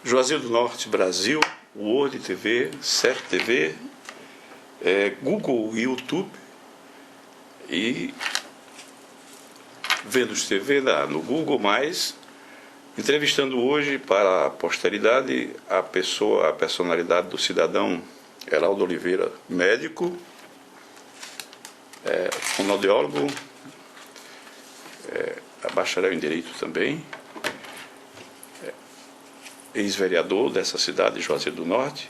Juazeiro do Norte Brasil, Word TV, Certo TV, Google e YouTube e Venus TV no Google+, entrevistando hoje para a posteridade a personalidade do cidadão Heraldo Oliveira, médico, fonoaudiólogo, bacharel em Direito também, ex-vereador dessa cidade de Juazeiro do Norte,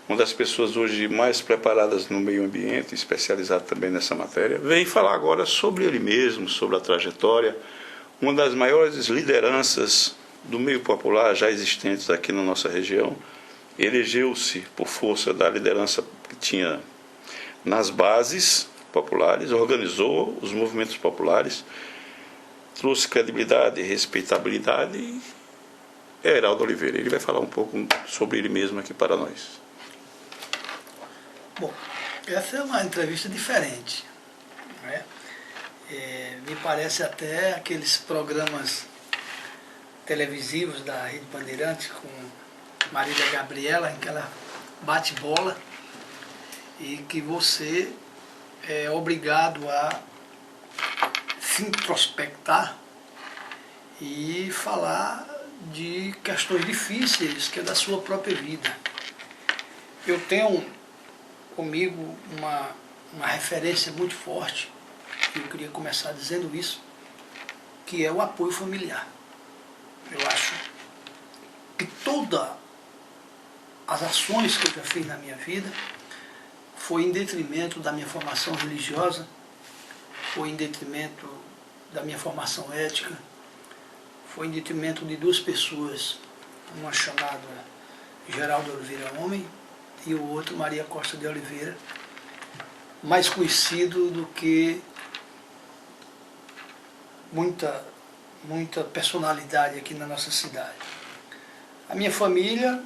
uma das pessoas hoje mais preparadas no meio ambiente, especializado também nessa matéria, vem falar agora sobre ele mesmo, sobre a trajetória, uma das maiores lideranças do meio popular já existentes aqui na nossa região. Elegeu-se por força da liderança que tinha nas bases populares, organizou os movimentos populares, trouxe credibilidade e respeitabilidade. É Heraldo Oliveira, ele vai falar um pouco sobre ele mesmo aqui para nós. Bom, essa é uma entrevista diferente, né? Me parece até aqueles programas televisivos da Rede Bandeirantes com Marília Gabriela, em que ela bate bola e que você é obrigado a se introspectar e falar de questões difíceis que é da sua própria vida. Eu tenho comigo uma referência muito forte, e eu queria começar dizendo isso, que é o apoio familiar. Eu acho que todas as ações que eu já fiz na minha vida foi em detrimento da minha formação religiosa, foi em detrimento da minha formação ética, foi em detrimento de duas pessoas, uma chamada Geraldo Oliveira Homem e o outro Maria Costa de Oliveira, mais conhecido do que muita personalidade aqui na nossa cidade. A minha família,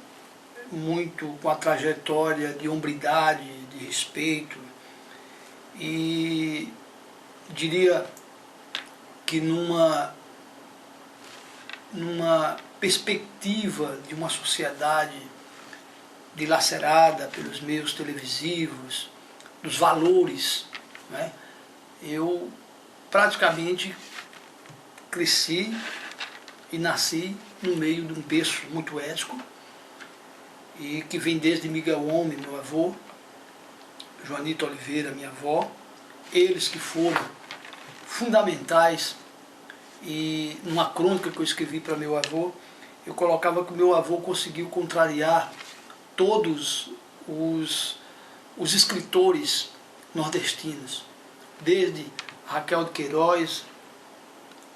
muito com a trajetória de hombridade, de respeito, e diria que numa perspectiva de uma sociedade dilacerada pelos meios televisivos, dos valores, né? Eu praticamente cresci e nasci no meio de um berço muito ético, e que vem desde Miguel Homem, meu avô, Joanita Oliveira, minha avó, eles que foram fundamentais. E numa crônica que eu escrevi para meu avô, eu colocava que o meu avô conseguiu contrariar todos os escritores nordestinos, desde Raquel de Queiroz,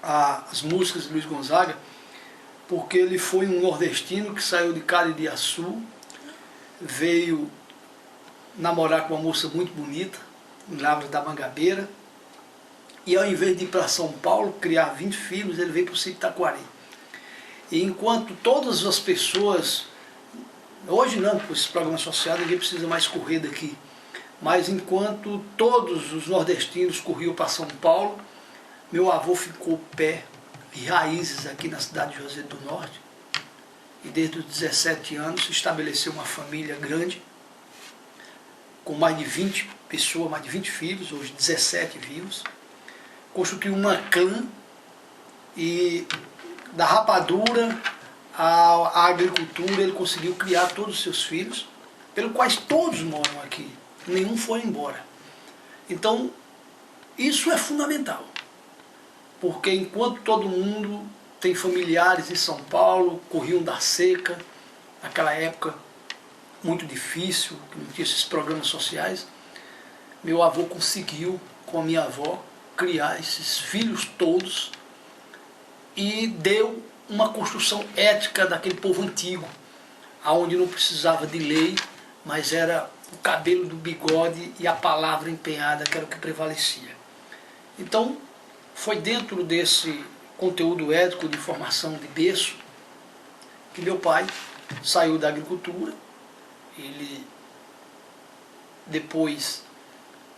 as músicas de Luiz Gonzaga, porque ele foi um nordestino que saiu de Caririaçu, veio namorar com uma moça muito bonita, em Lavras da Mangabeira, e ao invés de ir para São Paulo, criar 20 filhos, ele veio para o sítio Taquari. E enquanto todas as pessoas, hoje não, com esse programa social, ninguém precisa mais correr daqui, mas enquanto todos os nordestinos corriam para São Paulo, meu avô ficou pé e raízes aqui na cidade de Juazeiro do Norte, e desde os 17 anos estabeleceu uma família grande, com mais de 20 pessoas, mais de 20 filhos, hoje 17 vivos, construiu uma clã, e da rapadura à agricultura ele conseguiu criar todos os seus filhos, pelos quais todos moram aqui, nenhum foi embora. Então, isso é fundamental, porque enquanto todo mundo tem familiares em São Paulo, corriam da seca, naquela época muito difícil, que não tinha esses programas sociais, meu avô conseguiu, com a minha avó, criar esses filhos todos e deu uma construção ética daquele povo antigo, onde não precisava de lei, mas era o cabelo do bigode e a palavra empenhada que era o que prevalecia. Então, foi dentro desse conteúdo ético de formação de berço que meu pai saiu da agricultura. Ele depois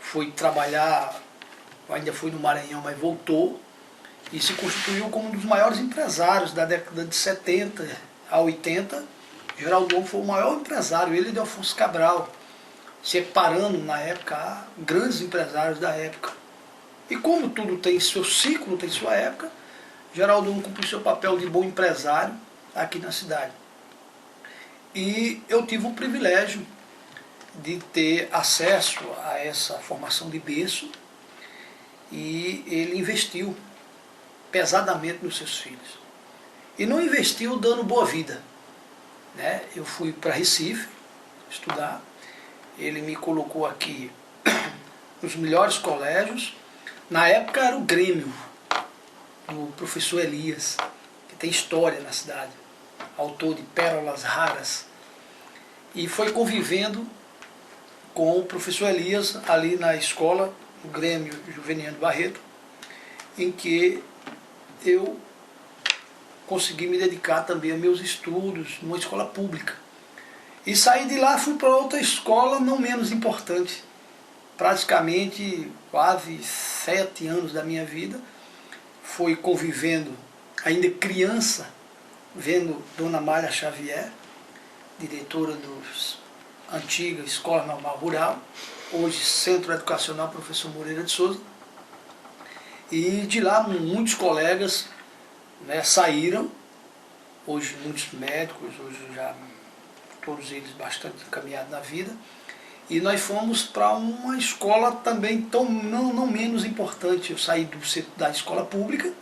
foi trabalhar, ainda foi no Maranhão, mas voltou e se constituiu como um dos maiores empresários da década de 70 a 80, Geraldo Longo foi o maior empresário, ele e Delfonso Cabral, se equiparando na época a grandes empresários da época. E como tudo tem seu ciclo, tem sua época, Geraldo Longo cumpriu seu papel de bom empresário aqui na cidade. E eu tive o privilégio de ter acesso a essa formação de berço, e ele investiu pesadamente nos seus filhos. E não investiu dando boa vida, né? Eu fui para Recife estudar, ele me colocou aqui nos melhores colégios. Na época era o Grêmio, do professor Elias, que tem história na cidade, autor de Pérolas Raras, e foi convivendo com o professor Elias ali na escola, o Grêmio Juveniano Barreto, em que eu consegui me dedicar também a meus estudos numa escola pública. E saí de lá, fui para outra escola não menos importante. Praticamente quase 7 anos da minha vida foi convivendo, ainda criança, vendo Dona Mária Xavier, diretora dos antiga Escola Normal Rural, hoje Centro Educacional Professor Moreira de Souza. E de lá muitos colegas, né, saíram, hoje muitos médicos, hoje já todos eles bastante encaminhados na vida. E nós fomos para uma escola também não menos importante. Eu saí da escola pública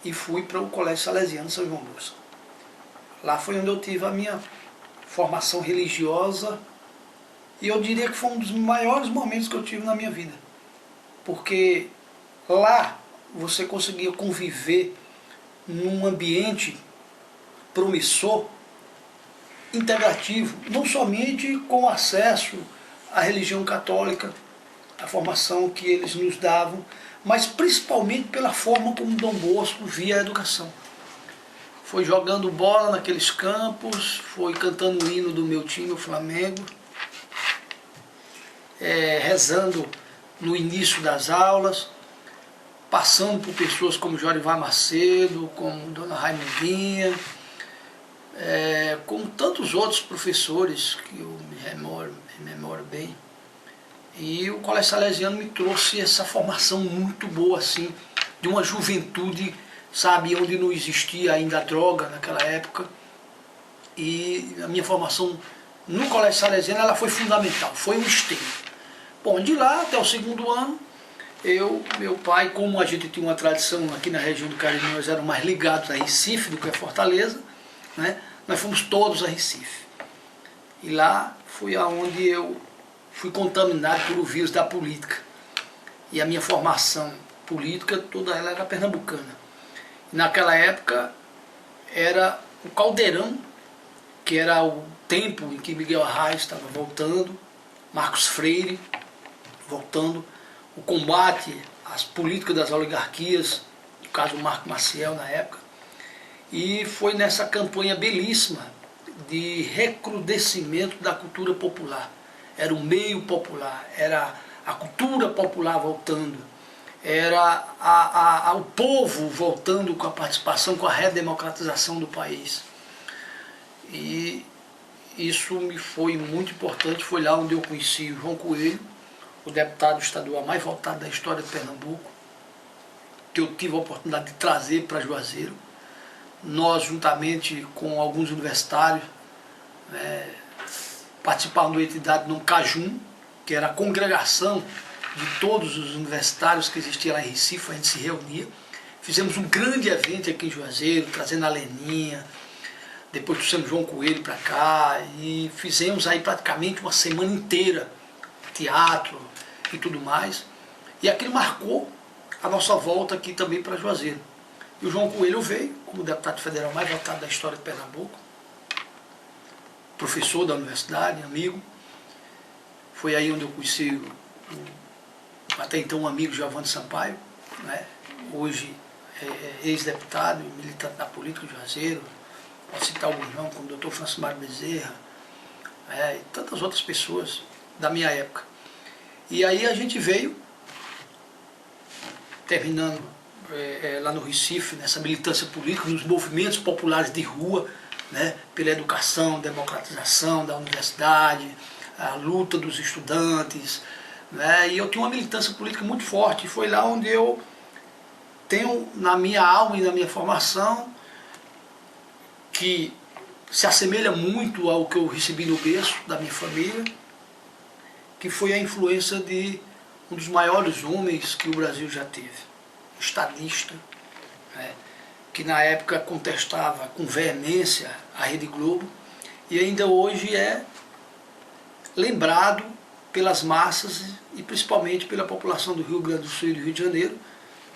e fui para o Colégio Salesiano São João Bosco. Lá foi onde eu tive a minha formação religiosa, e eu diria que foi um dos maiores momentos que eu tive na minha vida, porque lá você conseguia conviver num ambiente promissor, integrativo, não somente com acesso à religião católica, a formação que eles nos davam, mas principalmente pela forma como Dom Bosco via a educação. Foi jogando bola naqueles campos, foi cantando o hino do meu time, o Flamengo, rezando no início das aulas, passando por pessoas como Jorivar Macedo, como Dona Raimundinha, como tantos outros professores que eu me rememoro bem. E o Colégio Salesiano me trouxe essa formação muito boa, assim, de uma juventude, sabe, onde não existia ainda a droga naquela época. E a minha formação no Colégio Salesiano, ela foi fundamental, foi um esteio. Bom, de lá até o 2º ano, meu pai, como a gente tinha uma tradição aqui na região do Cariri, nós éramos mais ligados a Recife do que a Fortaleza, né? Nós fomos todos a Recife. E lá foi aonde eu fui contaminado pelo vírus da política. E a minha formação política, toda ela era pernambucana. E naquela época era o Caldeirão, que era o tempo em que Miguel Arraes estava voltando, Marcos Freire voltando, o combate às políticas das oligarquias, no caso Marco Maciel na época. E foi nessa campanha belíssima de recrudescimento da cultura popular. Era o meio popular, era a cultura popular voltando, era o povo voltando com a participação, com a redemocratização do país. E isso me foi muito importante, foi lá onde eu conheci o João Coelho, o deputado estadual mais votado da história de Pernambuco, que eu tive a oportunidade de trazer para Juazeiro. Nós, juntamente com alguns universitários, participavam de uma entidade no Cajum, que era a congregação de todos os universitários que existia lá em Recife. A gente se reunia, fizemos um grande evento aqui em Juazeiro, trazendo a Leninha, depois trouxemos João Coelho para cá, e fizemos aí praticamente uma semana inteira, teatro e tudo mais, e aquilo marcou a nossa volta aqui também para Juazeiro. E o João Coelho veio como deputado federal mais votado da história de Pernambuco, professor da universidade, amigo. Foi aí onde eu conheci até então um amigo, Giovanni Sampaio, né? Hoje ex-deputado e militante da política de Juazeiro. Posso citar alguns nomes, como o Dr. Francisco Mário Bezerra, e tantas outras pessoas da minha época. E aí a gente veio, terminando lá no Recife, nessa militância política, nos movimentos populares de rua, né, pela educação, democratização da universidade, a luta dos estudantes, né, e eu tinha uma militância política muito forte. Foi lá onde eu tenho na minha alma e na minha formação, que se assemelha muito ao que eu recebi no berço da minha família, que foi a influência de um dos maiores homens que o Brasil já teve, um estadista, né, que na época contestava com veemência a Rede Globo e ainda hoje é lembrado pelas massas e principalmente pela população do Rio Grande do Sul e do Rio de Janeiro,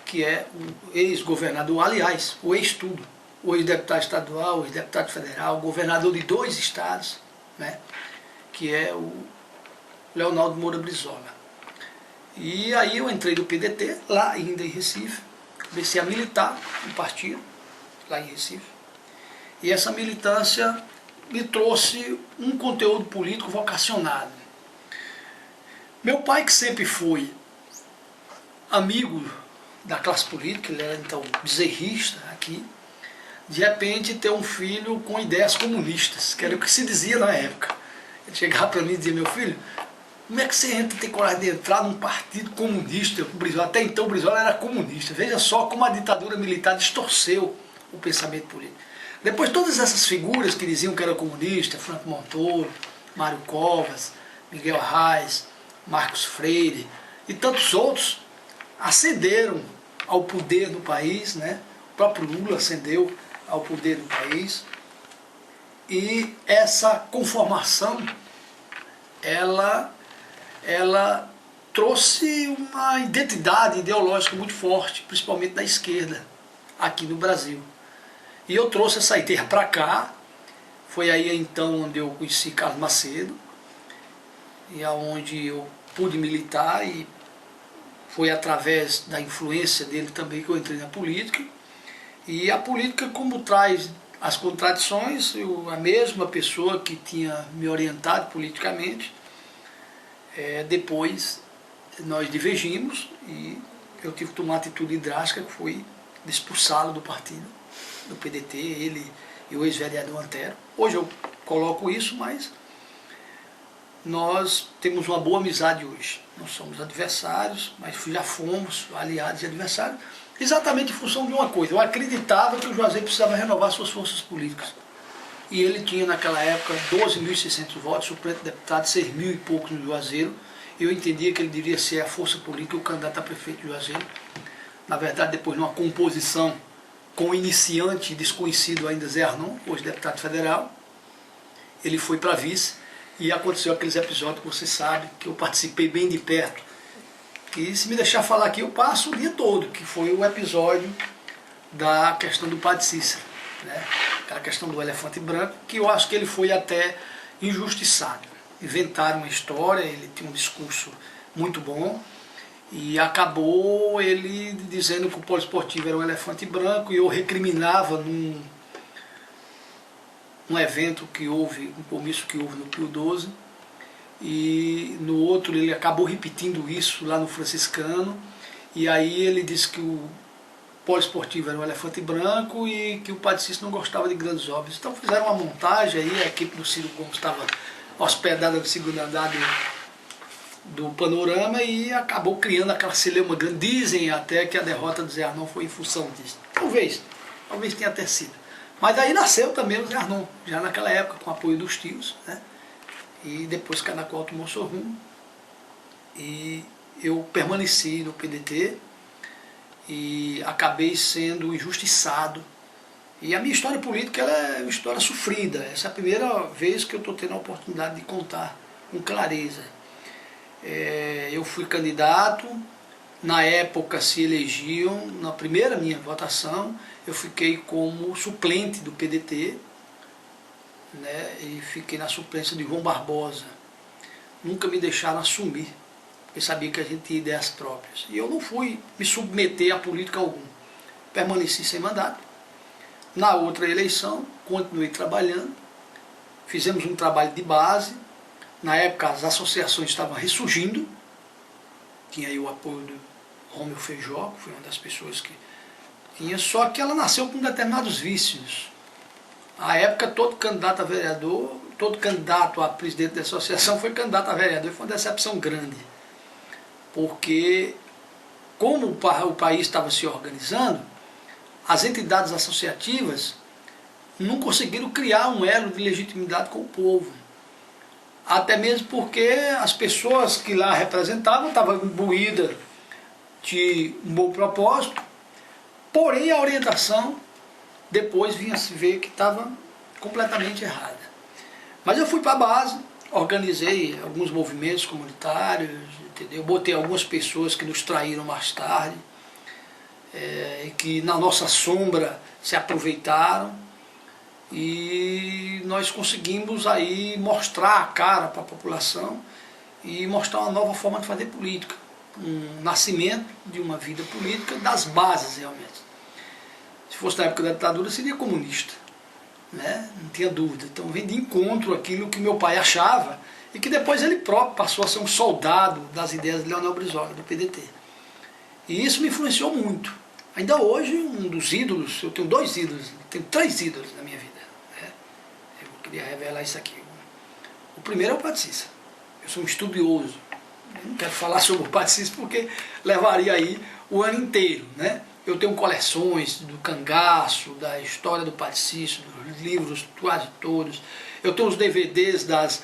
que é o ex-governador, aliás, o ex-tudo, o ex-deputado estadual, o ex-deputado federal, governador de 2 estados, né, que é o Leonardo Moura Brizola. E aí eu entrei no PDT, lá ainda em Recife, comecei a militar no partido, lá em Recife, e essa militância me trouxe um conteúdo político vocacionado. Meu pai, que sempre foi amigo da classe política, ele era então bezerrista aqui, de repente ter um filho com ideias comunistas, que era o que se dizia na época. Ele chegava para mim e dizia: meu filho, como é que você entra, tem coragem de entrar num partido comunista? Até então o Brizola era comunista. Veja só como a ditadura militar distorceu o pensamento político. Depois todas essas figuras que diziam que era comunista, Franco Montoro, Mário Covas, Miguel Arraes, Marcos Freire e tantos outros, ascenderam ao poder do país, né? O próprio Lula ascendeu ao poder do país, e essa conformação ela trouxe uma identidade ideológica muito forte, principalmente da esquerda aqui no Brasil. E eu trouxe essa ideia para cá. Foi aí então onde eu conheci Carlos Macedo, e aonde eu pude militar, e foi através da influência dele também que eu entrei na política. E a política, como traz as contradições, a mesma pessoa que tinha me orientado politicamente, depois nós divergimos e eu tive que tomar uma atitude drástica, que foi de expulsá-lo do partido, do PDT, ele e o ex-vereador Antero. Hoje eu coloco isso, mas nós temos uma boa amizade hoje. Não somos adversários, mas já fomos aliados e adversários, exatamente em função de uma coisa: eu acreditava que o Juazeiro precisava renovar suas forças políticas. E ele tinha naquela época 12.600 votos, suplente deputado, 6 mil e poucos no Juazeiro. Eu entendia que ele deveria ser a força política, o candidato a prefeito de Juazeiro. Na verdade, depois de uma composição com o iniciante desconhecido ainda, Zé Arnon, hoje deputado federal, ele foi para vice, e aconteceu aqueles episódios que você sabe, que eu participei bem de perto. E se me deixar falar aqui, eu passo o dia todo, que foi o episódio da questão do Padre Cícero, né? Aquela questão do elefante branco, que eu acho que ele foi até injustiçado. Inventaram uma história, ele tinha um discurso muito bom, e acabou ele dizendo que o polo esportivo era um elefante branco, e eu recriminava num evento que houve, um comício que houve no Pio XII, e no outro ele acabou repetindo isso lá no Franciscano, e aí ele disse que o polo esportivo era um elefante branco e que o Padre Cícero não gostava de grandes obras. Então fizeram uma montagem aí, a equipe do Ciro Gomes estava hospedada no segundo andar do Panorama, e acabou criando aquela celeuma grande. Dizem até que a derrota do Zé Arnon foi em função disso. Talvez tenha até sido. Mas aí nasceu também o Zé Arnon, já naquela época, com o apoio dos tios, né? E depois Canacoal tomou seu rumo, e eu permaneci no PDT e acabei sendo injustiçado. E a minha história política ela é uma história sofrida. Essa é a primeira vez que eu estou tendo a oportunidade de contar com clareza. Eu fui candidato, na época se elegiam, na primeira minha votação, eu fiquei como suplente do PDT, né, e fiquei na suplência de João Barbosa. Nunca me deixaram assumir, porque sabia que a gente tinha ideias próprias. E eu não fui me submeter a política alguma. Permaneci sem mandato. Na outra eleição, continuei trabalhando. Fizemos um trabalho de base. Na época, as associações estavam ressurgindo. Tinha aí o apoio do Rômio Feijó, que foi uma das pessoas que tinha. Só que ela nasceu com determinados vícios. À época, todo candidato a vereador, todo candidato a presidente da associação foi candidato a vereador, e foi uma decepção grande. Porque, como o país estava se organizando, as entidades associativas não conseguiram criar um elo de legitimidade com o povo. Até mesmo porque as pessoas que lá representavam estavam imbuídas de um bom propósito, porém a orientação depois vinha se ver que estava completamente errada. Mas eu fui para a base, organizei alguns movimentos comunitários, entendeu? Botei algumas pessoas que nos traíram mais tarde, que na nossa sombra se aproveitaram, e nós conseguimos aí mostrar a cara para a população e mostrar uma nova forma de fazer política, um nascimento de uma vida política das bases realmente. Se fosse na época da ditadura seria comunista, né? Não tinha dúvida. Então vem de encontro aquilo que meu pai achava e que depois ele próprio passou a ser um soldado das ideias de Leonel Brizola, do PDT. E isso me influenciou muito. Ainda hoje, um dos ídolos, eu tenho 2 ídolos, tenho 3 ídolos na minha vida. Né? Eu queria revelar isso aqui. O primeiro é o Padre Cícero. Eu sou um estudioso. Eu não quero falar sobre o Padre Cícero porque levaria aí o ano inteiro, né? Eu tenho coleções do cangaço, da história do Padre Cícero, dos livros quase todos. Eu tenho os DVDs das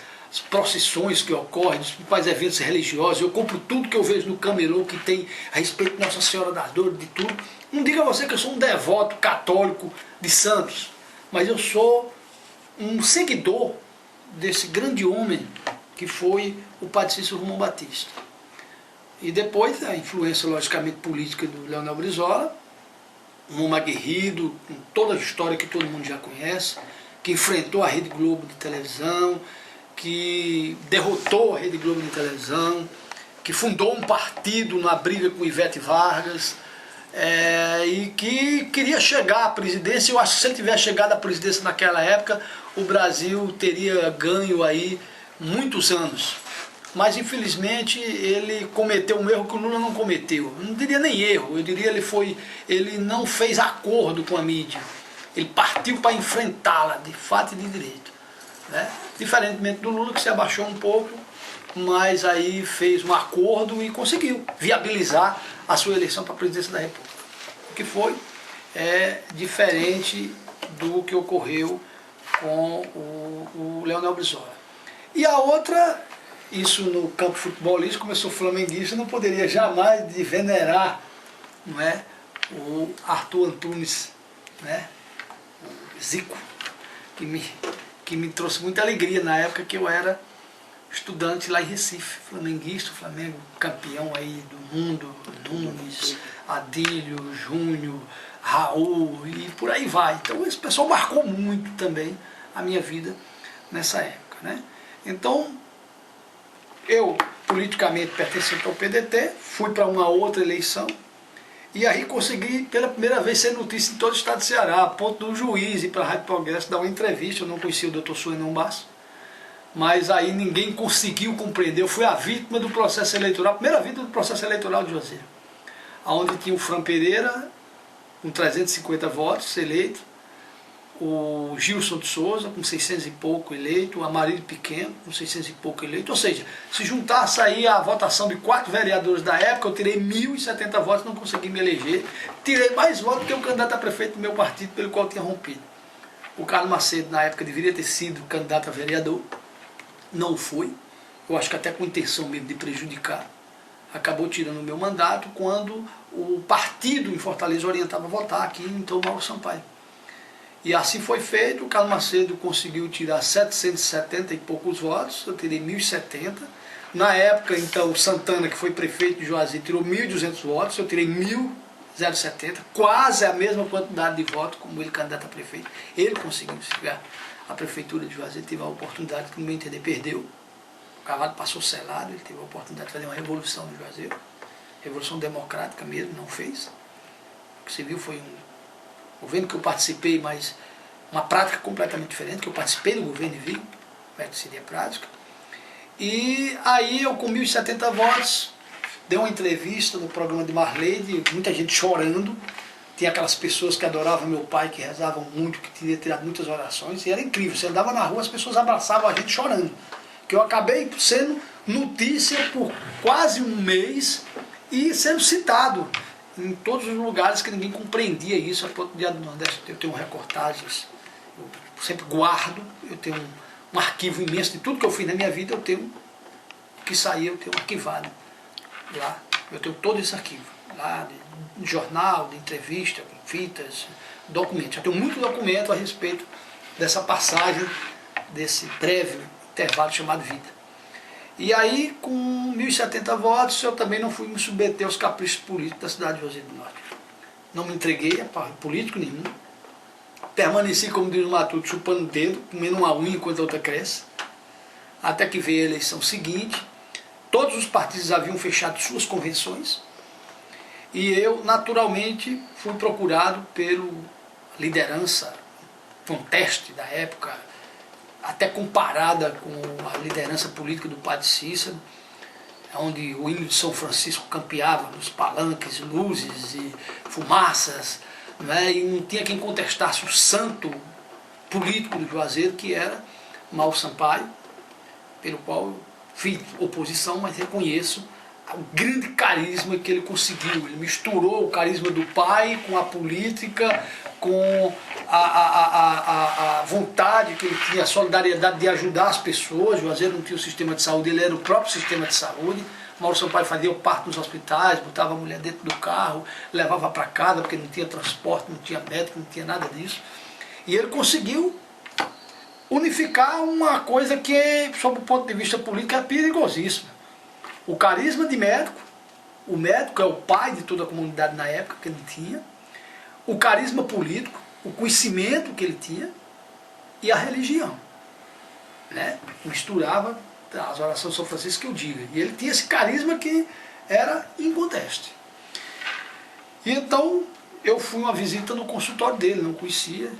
procissões que ocorrem, dos principais eventos religiosos. Eu compro tudo que eu vejo no camelô que tem a respeito de Nossa Senhora das Dores, de tudo. Não diga a você que eu sou um devoto católico de santos, mas eu sou um seguidor desse grande homem que foi o Padre Cícero Romão Batista. E depois a influência, logicamente, política do Leonel Brizola, um homem aguerrido, com toda a história que todo mundo já conhece, que enfrentou a Rede Globo de televisão, que derrotou a Rede Globo de televisão, que fundou um partido na briga com Ivete Vargas, e que queria chegar à presidência. Eu acho que se ele tivesse chegado à presidência naquela época, o Brasil teria ganho aí muitos anos. Mas infelizmente ele cometeu um erro que o Lula não cometeu. Eu não diria nem erro, eu diria ele não fez acordo com a mídia. Ele partiu para enfrentá-la de fato e de direito. Né? Diferentemente do Lula, que se abaixou um pouco, mas aí fez um acordo e conseguiu viabilizar a sua eleição para a presidência da República. O que foi diferente do que ocorreu com o Leonel Brizola. E a outra, isso no campo futebolístico, como eu sou flamenguista, não poderia jamais de venerar, não é, o Arthur Antunes, né, o Zico, que me trouxe muita alegria na época que eu era estudante lá em Recife, flamenguista, o Flamengo campeão aí do mundo, Nunes, Adílio, Júnior, Raul e por aí vai. Então esse pessoal marcou muito também a minha vida nessa época, né? Então eu politicamente pertencente ao PDT, fui para uma outra eleição e aí consegui pela primeira vez ser notícia em todo o estado do Ceará, a ponto do juiz ir para a Rádio Progresso dar uma entrevista. Eu não conhecia o Dr. Suenão Basso, mas aí ninguém conseguiu compreender. Eu fui a vítima do processo eleitoral, a primeira vítima do processo eleitoral de Juazeiro, onde tinha o Fran Pereira com 350 votos eleito, o Gilson de Souza com 600 e pouco eleito, o Amarílio Pequeno com 600 e pouco eleito. Ou seja, se juntasse aí a votação de 4 vereadores da época, eu tirei 1.070 votos, não consegui me eleger. Tirei mais votos que o candidato a prefeito do meu partido, pelo qual eu tinha rompido. O Carlos Macedo, na época, deveria ter sido candidato a vereador, não foi. Eu acho que até com intenção mesmo de prejudicar. Acabou tirando o meu mandato quando o partido em Fortaleza orientava a votar aqui em Mauro Sampaio. E assim foi feito. O Carlos Macedo conseguiu tirar 770 e poucos votos, eu tirei 1.070. Na época, então, o Santana, que foi prefeito de Juazeiro, tirou 1.200 votos, eu tirei 1.070, quase a mesma quantidade de votos como ele candidato a prefeito. Ele conseguiu chegar à prefeitura de Juazeiro, teve a oportunidade que, no meu entender, perdeu. O cavalo passou selado, ele teve a oportunidade de fazer uma revolução no Juazeiro, revolução democrática mesmo, não fez. O que se viu foi um governo que eu participei, mas uma prática completamente diferente, que eu participei do governo e vi como é que seria a prática. E aí eu com 1.070 votos, dei uma entrevista no programa de Marleide, muita gente chorando, Tinha aquelas pessoas que adoravam meu pai, que rezavam muito, que tinham tirado muitas orações, e era incrível. Você andava na rua, as pessoas abraçavam a gente chorando. Que eu acabei sendo notícia por quase um mês e sendo citado em todos os lugares que ninguém compreendia isso. A ponto de Nordeste eu tenho reportagens, eu sempre guardo, eu tenho um arquivo imenso de tudo que eu fiz na minha vida, eu tenho que sair, eu tenho arquivado lá. Eu tenho todo esse arquivo lá, de jornal, de entrevista, fitas, documentos. Eu tenho muito documento a respeito dessa passagem, desse breve intervalo chamado vida. E aí, com 1.070 votos, eu também não fui me submeter aos caprichos políticos da cidade de Juazeiro do Norte. Não me entreguei a político nenhum. Permaneci, como diz o Matuto, chupando o dedo, comendo uma unha enquanto a outra cresce. Até que veio a eleição seguinte. Todos os partidos haviam fechado suas convenções. E eu, naturalmente, fui procurado pela liderança, um teste da época, até comparada com a liderança política do padre Cícero, onde o hino de São Francisco campeava nos palanques, luzes e fumaças, né? E não tinha quem contestasse o santo político do Juazeiro, que era Mauro Sampaio, pelo qual eu fiz oposição, mas reconheço o grande carisma que ele conseguiu. Ele misturou o carisma do pai com a política, com a vontade que ele tinha, a solidariedade de ajudar as pessoas. O Juazeiro não tinha o sistema de saúde, ele era o próprio sistema de saúde. Mauro Sampaio fazia o parto nos hospitais, botava a mulher dentro do carro, levava para casa, porque não tinha transporte, não tinha médico, não tinha nada disso. E ele conseguiu unificar uma coisa que, sob o ponto de vista político, é perigosíssima. O carisma de médico, o médico é o pai de toda a comunidade na época, que ele tinha, o carisma político, o conhecimento que ele tinha e a religião, né? Misturava as orações de São Francisco que eu digo. E ele tinha esse carisma que era inconteste. E então eu fui uma visita no consultório dele, não conhecia,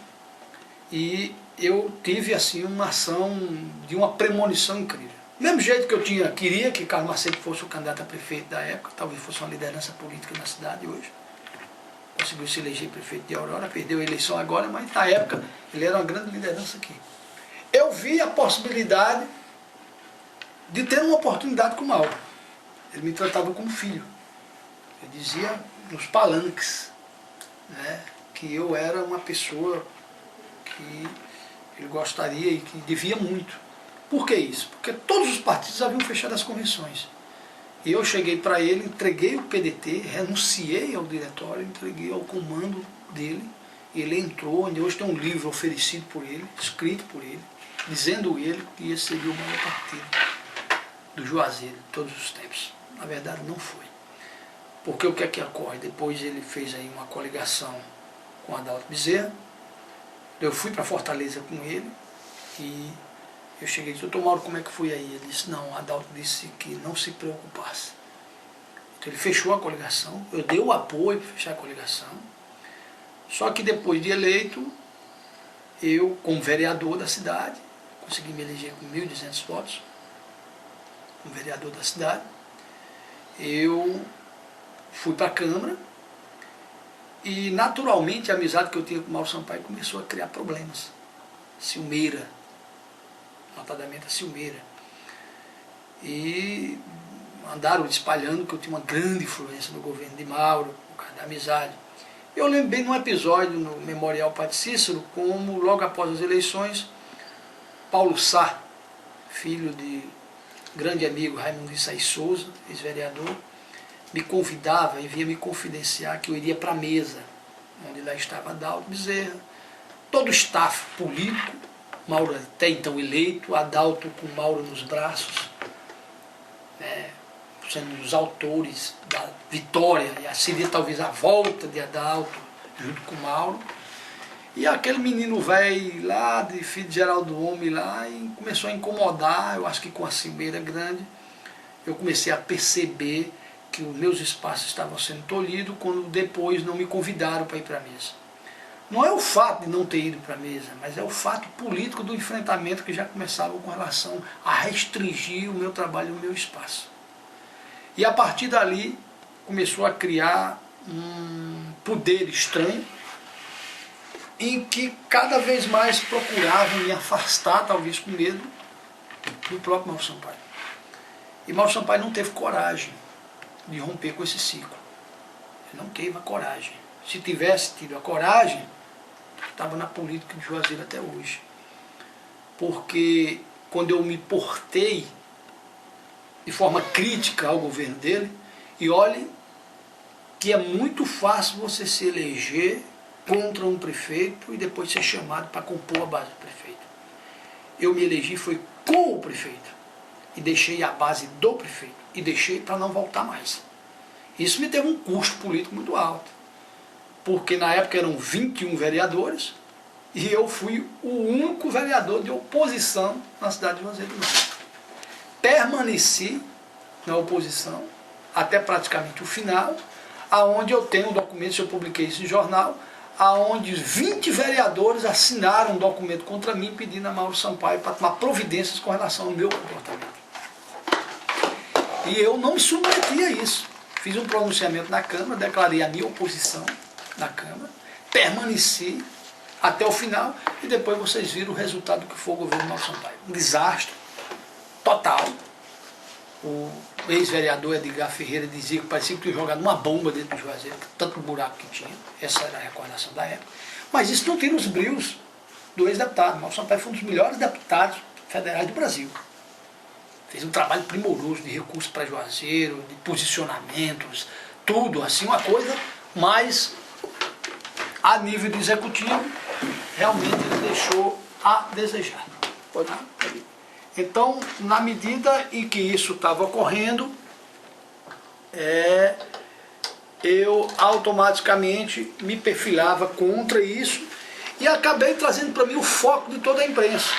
e eu tive assim uma ação de uma premonição incrível. Do mesmo jeito que eu queria que Carlos Macedo fosse o candidato a prefeito da época, talvez fosse uma liderança política na cidade hoje. Conseguiu se eleger prefeito de Aurora, perdeu a eleição agora, mas na época ele era uma grande liderança aqui. Eu vi a possibilidade de ter uma oportunidade com o Mauro. Ele me tratava como filho. Eu dizia nos palanques, né, que eu era uma pessoa que ele gostaria e que devia muito. Por que isso? Porque todos os partidos haviam fechado as convenções. E eu cheguei para ele, entreguei o PDT, renunciei ao diretório, entreguei ao comando dele. Ele entrou, onde hoje tem um livro oferecido por ele, escrito por ele, dizendo ele que esse seria o maior partido do Juazeiro de todos os tempos. Na verdade não foi. Porque o que é que ocorre? Depois ele fez aí uma coligação com Adalto Bezerra. Eu fui para Fortaleza com ele e eu cheguei e disse: doutor Mauro, como é que foi aí? Ele disse: não, Adalto disse que não se preocupasse. Então ele fechou a coligação, eu dei o apoio para fechar a coligação. Só que depois de eleito, eu, como vereador da cidade, consegui me eleger com 1.200 votos, como vereador da cidade. Eu fui para a Câmara e, naturalmente, a amizade que eu tinha com o Mauro Sampaio começou a criar problemas. Ciumeira, notadamente a ciumeira. E andaram espalhando que eu tinha uma grande influência no governo de Mauro, por causa da amizade. Eu lembrei de um episódio no Memorial Padre Cícero, como logo após as eleições, Paulo Sá, filho de grande amigo Raimundo de Sá e Souza, ex-vereador, me convidava e vinha me confidenciar que eu iria para a mesa, onde lá estava Adalto Bezerra, todo o staff político, Mauro até então eleito, Adalto com Mauro nos braços, né, sendo um dos autores da vitória, e seria talvez a volta de Adalto junto com Mauro. E aquele menino velho lá, de filho de Geraldo Homem lá, e começou a incomodar, eu acho que com a ciumeira grande, eu comecei a perceber que os meus espaços estavam sendo tolhidos, quando depois não me convidaram para ir para a mesa. Não é o fato de não ter ido para a mesa, mas é o fato político do enfrentamento que já começava com relação a restringir o meu trabalho e o meu espaço. E a partir dali começou a criar um poder estranho, em que cada vez mais procuravam me afastar, talvez com medo, do próprio Mauro Sampaio. E Mauro Sampaio não teve coragem de romper com esse ciclo. Ele não teve a coragem. Se tivesse tido a coragem, estava na política de Juazeiro até hoje. Porque quando eu me portei de forma crítica ao governo dele, e olhe que é muito fácil você se eleger contra um prefeito e depois ser chamado para compor a base do prefeito. Eu me elegi foi com o prefeito e deixei a base do prefeito e deixei para não voltar mais. Isso me teve um custo político muito alto, porque na época eram 21 vereadores e eu fui o único vereador de oposição na cidade de Juazeiro do Norte. Permaneci na oposição até praticamente o final, aonde eu tenho documentos, eu publiquei isso em jornal, aonde 20 vereadores assinaram um documento contra mim pedindo a Mauro Sampaio para tomar providências com relação ao meu comportamento. E eu não me submeti a isso. Fiz um pronunciamento na Câmara, declarei a minha oposição na Câmara, permaneci até o final e depois vocês viram o resultado que foi o governo Mauro Sampaio. Um desastre total. O ex-vereador Edgar Ferreira dizia que parecia que tinha jogado uma bomba dentro do Juazeiro, tanto buraco que tinha. Essa era a recordação da época. Mas isso não tira os brilhos do ex-deputado. Mauro Sampaio foi um dos melhores deputados federais do Brasil. Fez um trabalho primoroso de recursos para Juazeiro, de posicionamentos, tudo, assim, uma coisa, mas a nível de executivo, realmente ele deixou a desejar. Pode ir. Então, na medida em que isso estava ocorrendo, eu automaticamente me perfilava contra isso e acabei trazendo para mim o foco de toda a imprensa.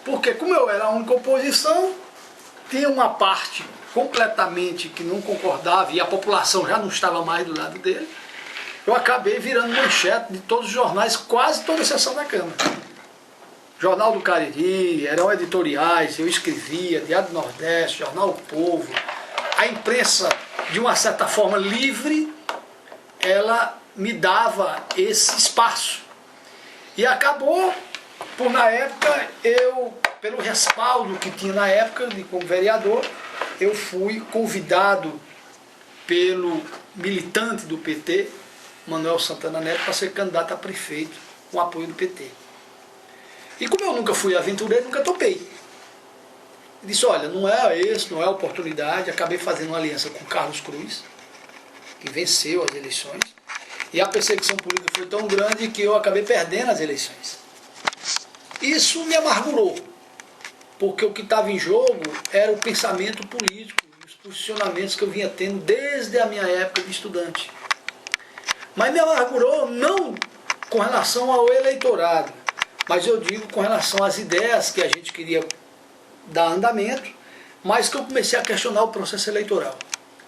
Porque como eu era a única oposição, tinha uma parte completamente que não concordava e a população já não estava mais do lado dele, eu acabei virando manchete de todos os jornais, quase toda a sessão da Câmara. Jornal do Cariri, eram editoriais, eu escrevia, Diário do Nordeste, Jornal O Povo. A imprensa, de uma certa forma livre, ela me dava esse espaço. E acabou, por na época, pelo respaldo que tinha na época, como vereador, eu fui convidado pelo militante do PT, Manuel Santana Neto, para ser candidato a prefeito, com apoio do PT. E como eu nunca fui aventureiro, nunca topei. Eu disse, olha, não é a oportunidade. Acabei fazendo uma aliança com Carlos Cruz, que venceu as eleições. E a perseguição política foi tão grande que eu acabei perdendo as eleições. Isso me amargurou, porque o que estava em jogo era o pensamento político, os posicionamentos que eu vinha tendo desde a minha época de estudante. Mas me amargurou não com relação ao eleitorado, mas eu digo com relação às ideias que a gente queria dar andamento, mas que eu comecei a questionar o processo eleitoral,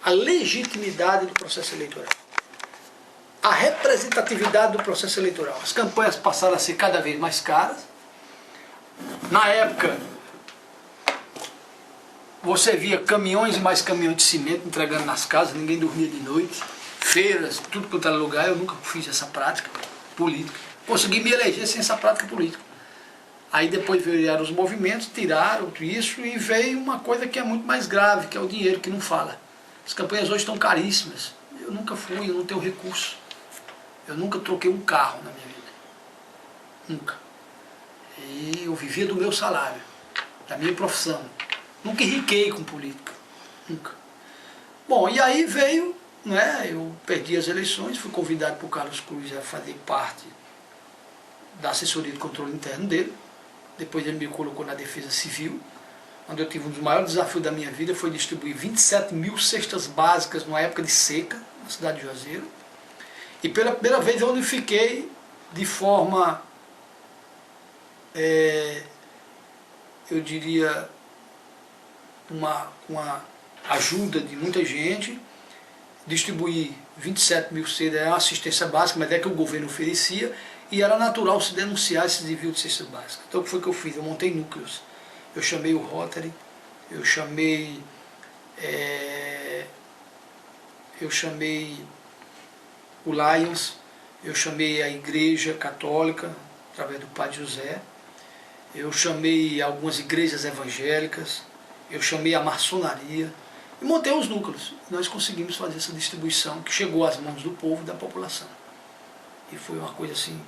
a legitimidade do processo eleitoral, a representatividade do processo eleitoral. As campanhas passaram a ser cada vez mais caras. Na época, você via caminhões e mais caminhões de cimento entregando nas casas, ninguém dormia de noite, feiras, tudo quanto era lugar. Eu nunca fiz essa prática política. Consegui me eleger sem essa prática política. Aí depois vieram os movimentos, tiraram isso e veio uma coisa que é muito mais grave, que é o dinheiro que não fala. As campanhas hoje estão caríssimas. Eu nunca fui, eu não tenho recurso. Eu nunca troquei um carro na minha vida. Nunca. E eu vivia do meu salário, da minha profissão. Nunca enriquei com política. Nunca. Bom, e aí veio, né, eu perdi as eleições, fui convidado por Carlos Cruz a fazer parte da assessoria de controle interno dele. Depois ele me colocou na Defesa Civil, onde eu tive um dos maiores desafios da minha vida, foi distribuir 27 mil cestas básicas numa época de seca, na cidade de Juazeiro. E pela primeira vez eu unifiquei de forma, eu diria, com a ajuda de muita gente, distribuir 27 mil cestas, é uma assistência básica, mas é que o governo oferecia, e era natural se denunciar esse desvio de cestas básicas. Então o que foi que eu fiz? Eu montei núcleos. Eu chamei o Rotary, eu chamei o Lions, eu chamei a Igreja Católica, através do Padre José, eu chamei algumas igrejas evangélicas, eu chamei a maçonaria, e montei os núcleos. Nós conseguimos fazer essa distribuição que chegou às mãos do povo e da população. E foi uma coisa assim,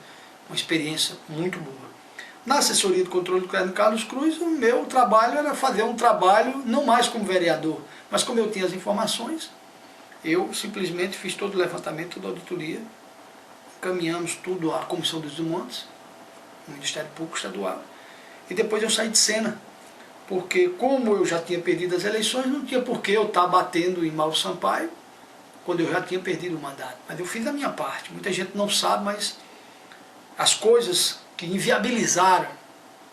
uma experiência muito boa. Na assessoria do controle do crédito Carlos Cruz, o meu trabalho era fazer um trabalho, não mais como vereador, mas como eu tinha as informações, eu simplesmente fiz todo o levantamento, toda a auditoria, caminhamos tudo à Comissão dos Desmontes, no Ministério Público Estadual, e depois eu saí de cena, porque como eu já tinha perdido as eleições, não tinha por que eu estar batendo em Mauro Sampaio, quando eu já tinha perdido o mandato. Mas eu fiz a minha parte. Muita gente não sabe, mas as coisas que inviabilizaram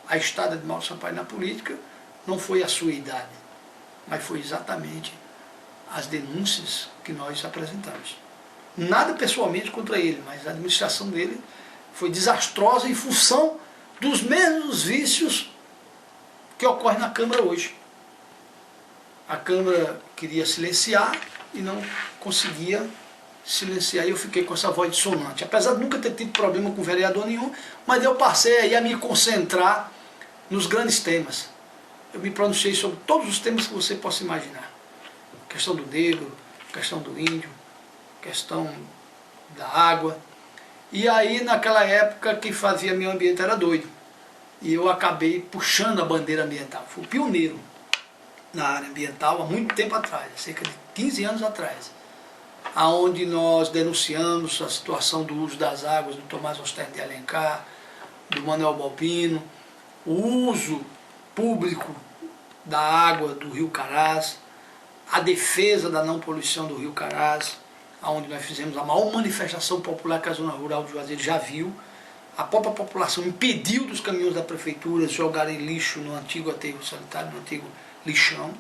a estada de Mauro Sampaio na política não foi a sua idade, mas foi exatamente as denúncias que nós apresentamos. Nada pessoalmente contra ele, mas a administração dele foi desastrosa em função dos mesmos vícios que ocorrem na Câmara hoje. A Câmara queria silenciar e não conseguia silenciar, e eu fiquei com essa voz dissonante. Apesar de nunca ter tido problema com vereador nenhum, mas eu passei aí a me concentrar nos grandes temas. Eu me pronunciei sobre todos os temas que você possa imaginar. Questão do negro, questão do índio, questão da água. E aí, naquela época, quem fazia meio ambiente era doido. E eu acabei puxando a bandeira ambiental. Fui o pioneiro na área ambiental há muito tempo atrás, cerca de 15 anos atrás, aonde nós denunciamos a situação do uso das águas do Tomás Osterno de Alencar, do Manuel Balbino, o uso público da água do Rio Carás, a defesa da não poluição do Rio Carás, onde nós fizemos a maior manifestação popular que a zona rural de Juazeiro já viu. A própria população impediu dos caminhões da prefeitura jogarem lixo no antigo aterro sanitário, no antigo lixão.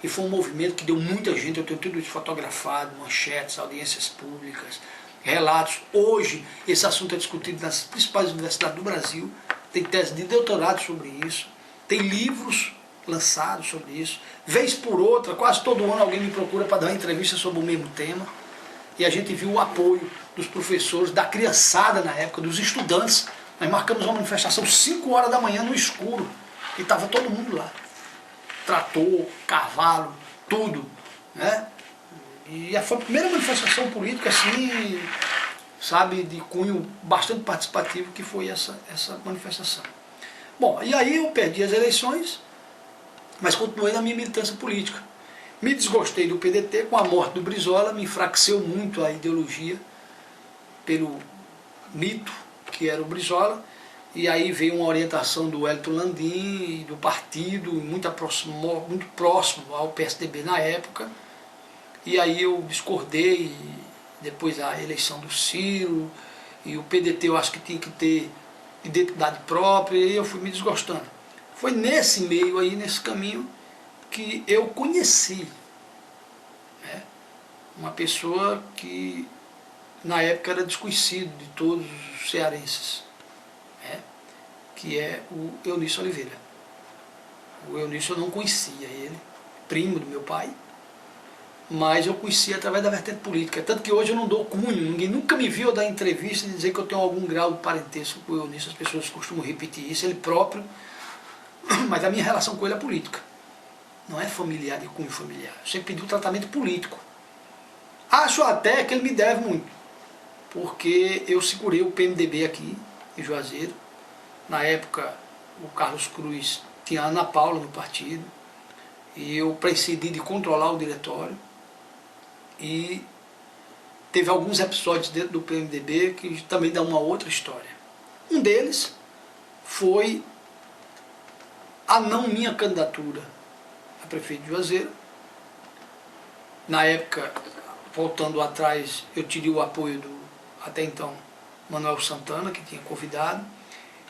E foi um movimento que deu muita gente, eu tenho tudo isso fotografado, manchetes, audiências públicas, relatos. Hoje, esse assunto é discutido nas principais universidades do Brasil, tem tese de doutorado sobre isso, tem livros lançados sobre isso. Vez por outra, quase todo ano alguém me procura para dar uma entrevista sobre o mesmo tema. E a gente viu o apoio dos professores, da criançada na época, dos estudantes. Nós marcamos uma manifestação 5 horas da manhã no escuro, e estava todo mundo lá. Trator, cavalo, tudo, né? E foi a primeira manifestação política, assim, sabe, de cunho bastante participativo, que foi essa manifestação. Bom, e aí eu perdi as eleições, mas continuei na minha militância política. Me desgostei do PDT, com a morte do Brizola, me enfraqueceu muito a ideologia pelo mito que era o Brizola, e aí veio uma orientação do Wellington Landim e do partido, muito próximo ao PSDB na época, e aí eu discordei, depois a eleição do Ciro, e o PDT eu acho que tinha que ter identidade própria, e eu fui me desgostando. Foi nesse meio aí, nesse caminho, que eu conheci, né, uma pessoa que na época era desconhecido de todos os cearenses, né, que é o Eunício Oliveira. O Eunício eu não conhecia ele, primo do meu pai, mas eu conhecia através da vertente política. Tanto que hoje eu não dou cunho, ninguém nunca me viu dar entrevista e dizer que eu tenho algum grau de parentesco com o Eunício. As pessoas costumam repetir isso, ele próprio, mas a minha relação com ele é política. Não é familiar, de cunho familiar. Eu sempre pedi um tratamento político. Acho até que ele me deve muito, porque eu segurei o PMDB aqui, em Juazeiro. Na época, o Carlos Cruz tinha a Ana Paula no partido, e eu prescindi de controlar o diretório. E teve alguns episódios dentro do PMDB que também dão uma outra história. Um deles foi a não minha candidatura a prefeito de Juazeiro. Na época, voltando atrás, eu tive o apoio do, até então, Manuel Santana, que tinha convidado.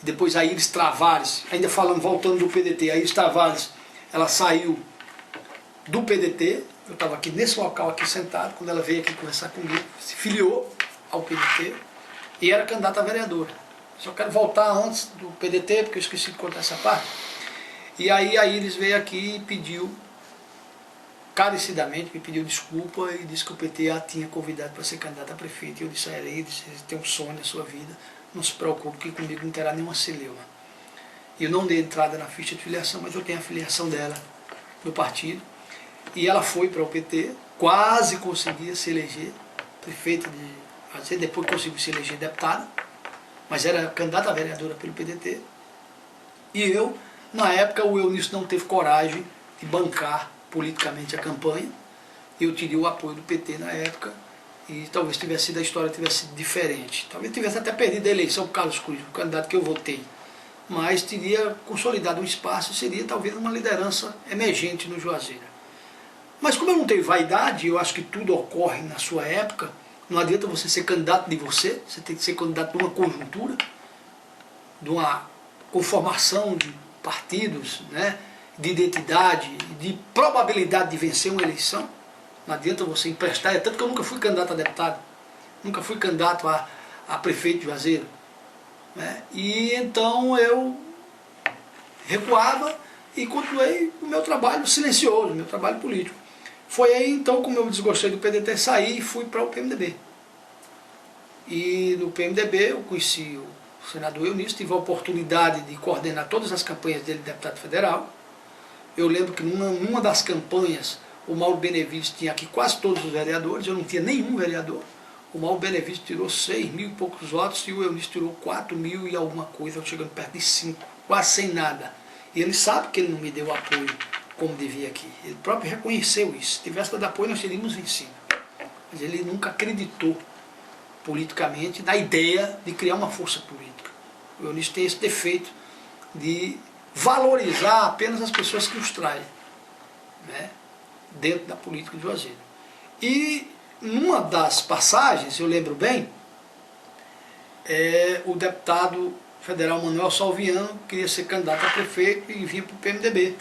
Depois a Iris Travares, ainda falando, voltando do PDT, a Iris Travares, ela saiu do PDT, eu estava aqui nesse local aqui sentado, quando ela veio aqui conversar comigo, se filiou ao PDT e era candidata a vereadora. Só quero voltar antes do PDT, porque eu esqueci de contar essa parte. E aí a Iris veio aqui e pediu carecidamente me pediu desculpa e disse que o PT a tinha convidado para ser candidato a prefeito. E eu disse a ele, você tem um sonho na sua vida, não se preocupe que comigo não terá nenhuma celeuma. Eu não dei entrada na ficha de filiação, mas eu tenho a filiação dela no partido. E ela foi para o PT, quase conseguia se eleger prefeita de Juazeiro, depois conseguiu se eleger deputada, mas era candidata a vereadora pelo PDT. E eu, na época, o Eunício não teve coragem de bancar politicamente a campanha. Eu tirei o apoio do PT na época e talvez a história tivesse sido diferente. Talvez tivesse até perdido a eleição para o Carlos Cruz, o candidato que eu votei. Mas teria consolidado um espaço e seria talvez uma liderança emergente no Juazeiro. Mas como eu não tenho vaidade, eu acho que tudo ocorre na sua época, não adianta você ser candidato de você tem que ser candidato de uma conjuntura, de uma conformação de partidos, né, de identidade, de probabilidade de vencer uma eleição. Não adianta você emprestar, tanto que eu nunca fui candidato a deputado, nunca fui candidato a prefeito de Juazeiro. Né? E então eu recuava e continuei o meu trabalho silencioso, o meu trabalho político. Foi aí então, como eu desgostei do PDT, saí e fui para o PMDB. E no PMDB eu conheci o senador Eunício, tive a oportunidade de coordenar todas as campanhas dele de deputado federal. Eu lembro que numa das campanhas o Mauro Benevides tinha aqui quase todos os vereadores, eu não tinha nenhum vereador. O Mauro Benevides tirou 6 mil e poucos votos e o Eunício tirou 4 mil e alguma coisa, chegando perto de 5, quase sem nada. E ele sabe que ele não me deu apoio como devia aqui. Ele próprio reconheceu isso. Se tivesse dado apoio, nós teríamos vencido. Mas ele nunca acreditou politicamente na ideia de criar uma força política. O Eunício tem esse defeito de valorizar apenas as pessoas que os traem, né, dentro da política de Juazeiro. E numa das passagens, eu lembro bem, o deputado federal Manuel Salviano queria ser candidato a prefeito e vinha para o PMDB.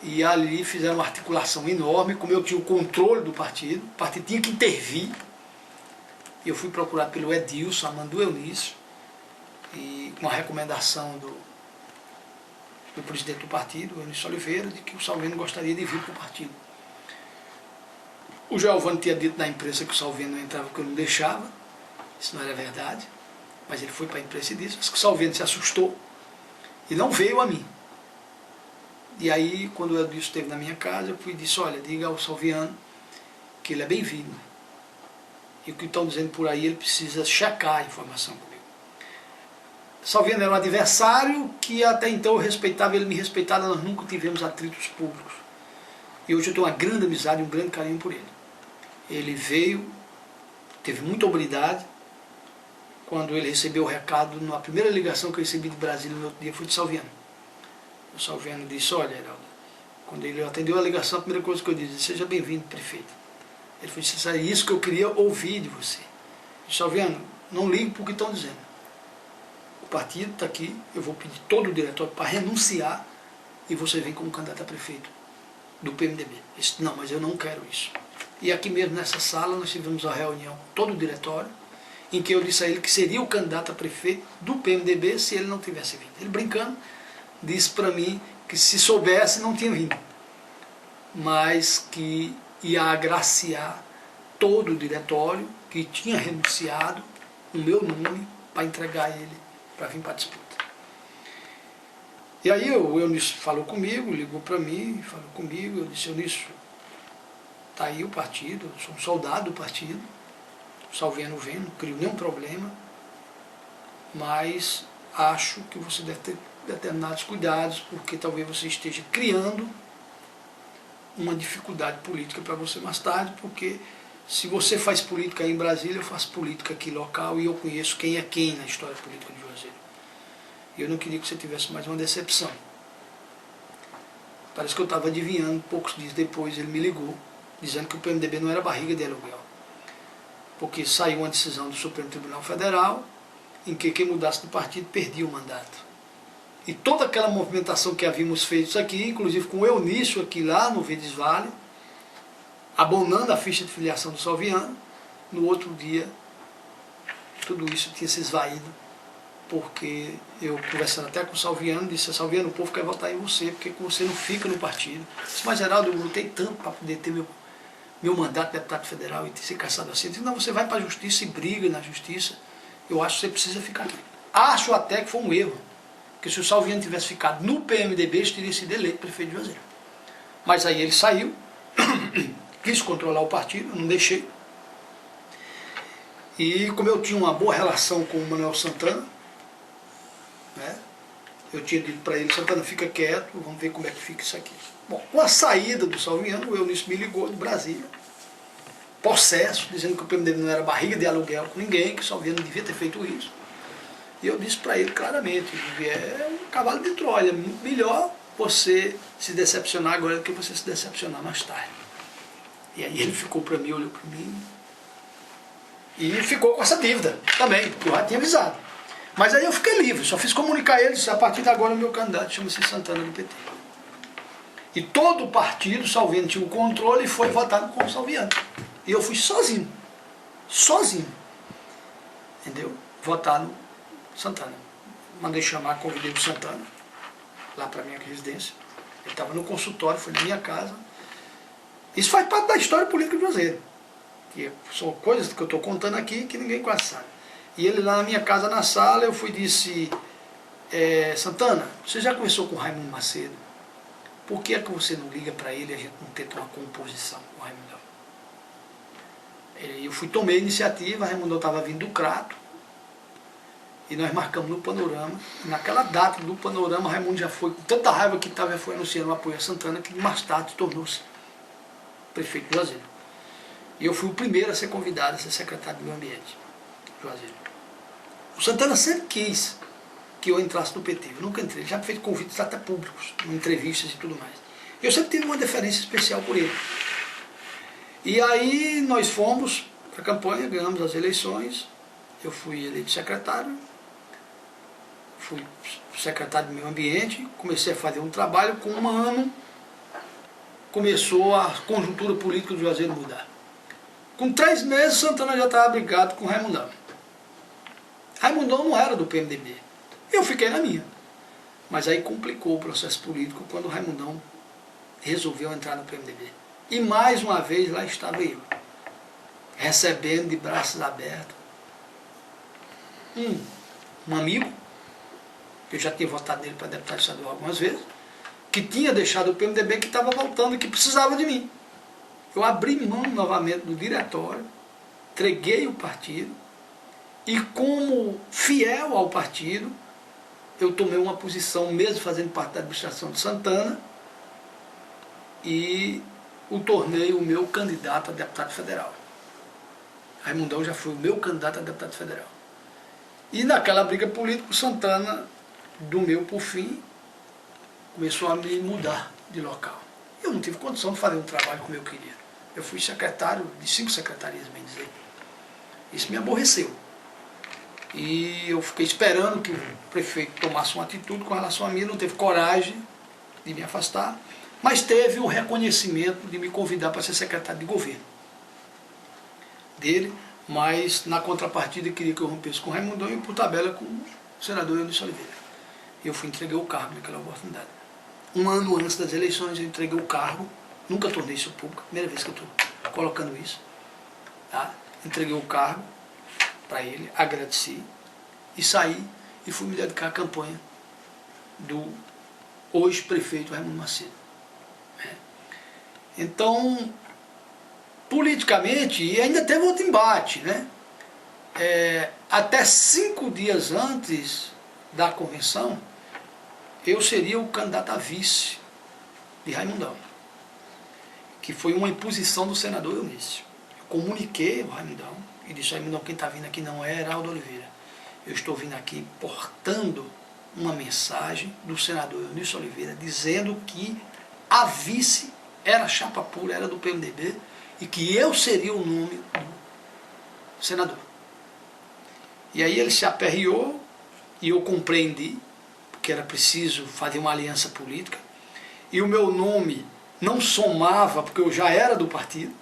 E ali fizeram uma articulação enorme, como eu tinha o controle do partido, o partido tinha que intervir. E eu fui procurado pelo Edilson, Amando Eunício, e com a recomendação do presidente do partido, Eunício Oliveira, de que o Salviano gostaria de vir para o partido. O Giovanni tinha dito na imprensa que o Salviano não entrava porque eu não deixava, isso não era verdade, mas ele foi para a imprensa e disse, mas que o Salviano se assustou e não veio a mim. E aí, quando o Edilson esteve na minha casa, eu fui e disse, olha, diga ao Salviano que ele é bem-vindo. E o que estão dizendo por aí, ele precisa checar a informação comigo. Salviano era um adversário que até então eu respeitava, ele me respeitava, nós nunca tivemos atritos públicos. E hoje eu tenho uma grande amizade e um grande carinho por ele. Ele veio, teve muita hombridade. Quando ele recebeu o recado, na primeira ligação que eu recebi de Brasília no outro dia, foi de Salviano. O Salviano disse, olha, Heraldo, quando ele atendeu a ligação, a primeira coisa que eu disse, seja bem-vindo, prefeito. Ele falou, isso é isso que eu queria ouvir de você. Eu disse, Salviano, não ligue para o que estão dizendo. O partido está aqui, eu vou pedir todo o diretório para renunciar e você vem como candidato a prefeito do PMDB. Ele disse, não, mas eu não quero isso. E aqui mesmo nessa sala nós tivemos uma reunião, todo o diretório, em que eu disse a ele que seria o candidato a prefeito do PMDB se ele não tivesse vindo. Ele brincando, disse para mim que se soubesse não tinha vindo, mas que ia agraciar todo o diretório que tinha renunciado o meu nome para entregar ele para vir para a disputa. E aí o Eunício falou comigo, ligou para mim, falou comigo, eu disse, Eunício, está aí o partido, eu sou um soldado do partido, o Salviano vem, não crio nenhum problema, mas acho que você deve ter determinados cuidados, porque talvez você esteja criando uma dificuldade política para você mais tarde, porque se você faz política aí em Brasília, eu faço política aqui local e eu conheço quem é quem na história política de Juazeiro. E eu não queria que você tivesse mais uma decepção. Parece que eu estava adivinhando, poucos dias depois ele me ligou, dizendo que o PMDB não era barriga de aluguel. Porque saiu uma decisão do Supremo Tribunal Federal, em que quem mudasse de partido perdia o mandato. E toda aquela movimentação que havíamos feito aqui, inclusive com o Eunício aqui lá no Verdes Vale, abonando a ficha de filiação do Salviano, no outro dia tudo isso tinha se esvaído porque eu conversando até com o Salviano, disse: Salviano, o povo quer votar em você, porque você não fica no partido. Eu disse: mas Geraldo, eu lutei tanto para poder ter meu mandato de deputado federal e ter ser caçado assim. Eu disse: não, você vai para a justiça e briga na justiça, eu acho que você precisa ficar aqui. Acho até que foi um erro, porque se o Salviano tivesse ficado no PMDB, ele teria sido eleito prefeito de Juazeiro. Mas aí ele saiu, quis controlar o partido, eu não deixei. E como eu tinha uma boa relação com o Manuel Santana, né, eu tinha dito para ele: Santana, fica quieto, vamos ver como é que fica isso aqui. Bom, com a saída do Salviano, o Eunício me ligou de Brasília, possesso, dizendo que o PMDB não era barriga de aluguel com ninguém, que o Salviano não devia ter feito isso. E eu disse para ele claramente: é um cavalo de Troia, melhor você se decepcionar agora do que você se decepcionar mais tarde. E aí ele ficou para mim, olhou para mim, e ficou com essa dívida também, que eu já tinha avisado. Mas aí eu fiquei livre, só fiz comunicar a eles: a partir de agora o meu candidato chama-se Santana do PT. E todo o partido, Salviano tinha o controle e foi votado com o Salviano. E eu fui sozinho, entendeu? Votar no Santana. Mandei chamar, convidei o Santana lá para minha residência. Ele estava no consultório, foi na minha casa. Isso faz parte da história política de Juazeiro, que são coisas que eu estou contando aqui que ninguém quase sabe. E ele lá na minha casa, na sala, eu fui e disse: Santana, você já conversou com o Raimundo Macedo? Por que é que você não liga para ele e a gente não tenta uma composição com o Raimundão? Eu tomei a iniciativa, o Raimundão estava vindo do Crato, e nós marcamos no Panorama. E naquela data do Panorama, o Raimundo já foi, com tanta raiva que estava, já foi anunciando o apoio a Santana, que mais tarde tornou-se prefeito de Juazeiro. E eu fui o primeiro a ser convidado a ser secretário do Meio Ambiente de Juazeiro. O Santana sempre quis que eu entrasse no PT. Eu nunca entrei. Ele já me fez convites até públicos, em entrevistas e tudo mais. Eu sempre tive uma deferência especial por ele. E aí nós fomos para a campanha, ganhamos as eleições. Eu fui eleito secretário. Fui secretário do Meio Ambiente. Comecei a fazer um trabalho. Com um ano, começou a conjuntura política do Juazeiro mudar. Com 3 meses, Santana já estava brigado com o Raimundão. Raimundão não era do PMDB. Eu fiquei na minha. Mas aí complicou o processo político quando o Raimundão resolveu entrar no PMDB. E mais uma vez lá estava eu, recebendo de braços abertos um amigo, que eu já tinha votado nele para deputado estadual algumas vezes, que tinha deixado o PMDB, que estava voltando e que precisava de mim. Eu abri mão novamente do diretório, entreguei o partido, e como fiel ao partido, eu tomei uma posição, mesmo fazendo parte da administração de Santana, e o tornei o meu candidato a deputado federal. Raimundão já foi o meu candidato a deputado federal. E naquela briga política, o Santana, do meu por fim, começou a me mudar de local. Eu não tive condição de fazer um trabalho como eu queria. Eu fui secretário de 5 secretarias, bem dizer. Isso me aborreceu. E eu fiquei esperando que o prefeito tomasse uma atitude com relação a mim, não teve coragem de me afastar, mas teve o reconhecimento de me convidar para ser secretário de governo dele, mas na contrapartida queria que eu rompesse com o Raimundão e por tabela com o senador Eunício Oliveira. Eu fui entreguei o cargo naquela oportunidade. Um ano antes das eleições eu entreguei o cargo, nunca tornei isso público, primeira vez que eu estou colocando isso. Tá? Entreguei o cargo para ele, agradeci e saí e fui me dedicar à campanha do hoje prefeito Raimundo Macedo. Então, politicamente, e ainda teve outro embate, né? Até 5 dias antes da convenção, eu seria o candidato a vice de Raimundão, que foi uma imposição do senador Eunício. Eu comuniquei ao Raimundão e disse: Raimundão, quem está vindo aqui não é Heraldo Oliveira. Eu estou vindo aqui portando uma mensagem do senador Eunício Oliveira dizendo que a vice era chapa pura, era do PMDB, e que eu seria o nome do senador. E aí ele se aperreou e eu compreendi que era preciso fazer uma aliança política, e o meu nome não somava, porque eu já era do partido,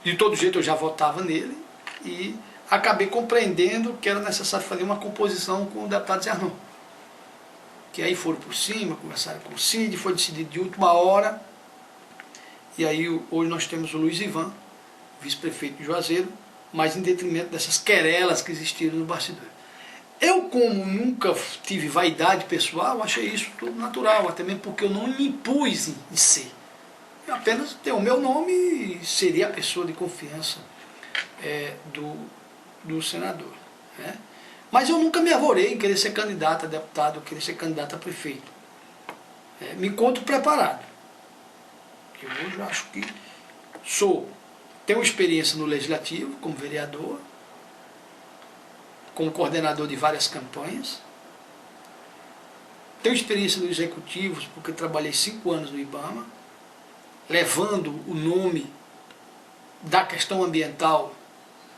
de todo jeito eu já votava nele, e acabei compreendendo que era necessário fazer uma composição com o deputado Zé Arnon. Que aí foram por cima, conversaram com o Cid, foi decidido de última hora. E aí hoje nós temos o Luiz Ivan, vice-prefeito de Juazeiro, mas em detrimento dessas querelas que existiram no bastidor. Eu, como nunca tive vaidade pessoal, achei isso tudo natural, até mesmo porque eu não me impus em ser. Eu apenas tenho o meu nome e seria a pessoa de confiança do senador. Né? Mas eu nunca me arvorei em querer ser candidato a deputado, querer ser candidato a prefeito. Me encontro preparado. Eu hoje acho que tenho experiência no Legislativo, como vereador, como coordenador de várias campanhas. Tenho experiência no Executivo, porque trabalhei 5 anos no IBAMA, levando o nome da questão ambiental,